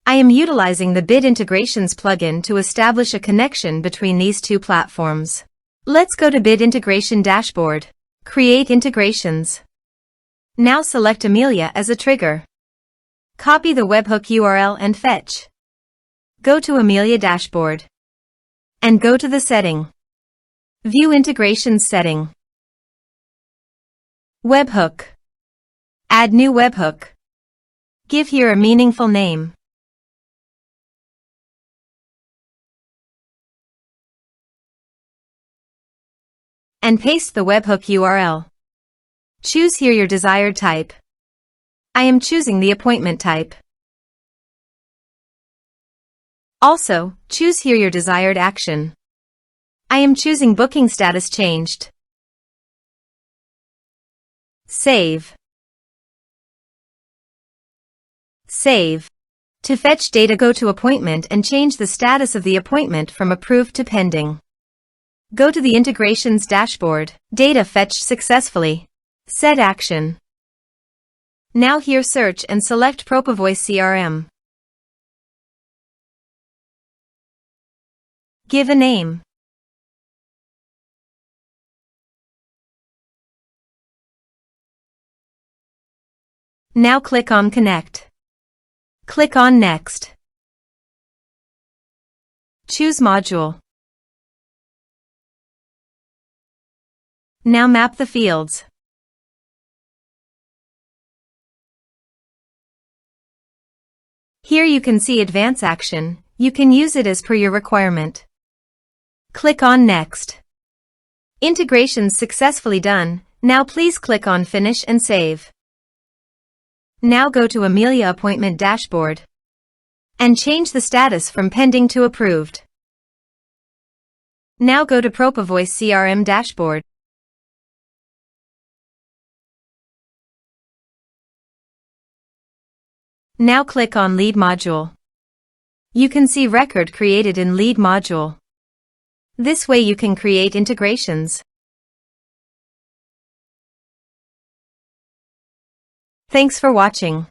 I am utilizing the Bit Integrations plugin to establish a connection between these two platforms. Let's go to Bit Integration Dashboard. Create integrations. Now select Amelia as a trigger. Copy the webhook URL and fetch. Go to Amelia Dashboard. And go to the setting. View Integrations setting. Webhook. Add new webhook. Give here a meaningful name. And paste the webhook URL. Choose here your desired type. I am choosing the appointment type. Also, choose here your desired action. I am choosing booking status changed. Save. Save. To fetch data, go to Appointment and change the status of the appointment from approved to pending. Go to the Integrations Dashboard. Data fetched successfully. Set action. Now here search and select Propovoice CRM. Give a name. Now click on Connect. Click on Next. Choose Module. Now map the fields. Here you can see Advance Action. You can use it as per your requirement. Click on Next. Integrations successfully done. Now please click on Finish and Save. Now go to Amelia Appointment Dashboard and change the status from pending to approved. Now go to Propovoice CRM Dashboard. Now click on Lead Module. You can see record created in Lead Module. This way you can create integrations. Thanks for watching.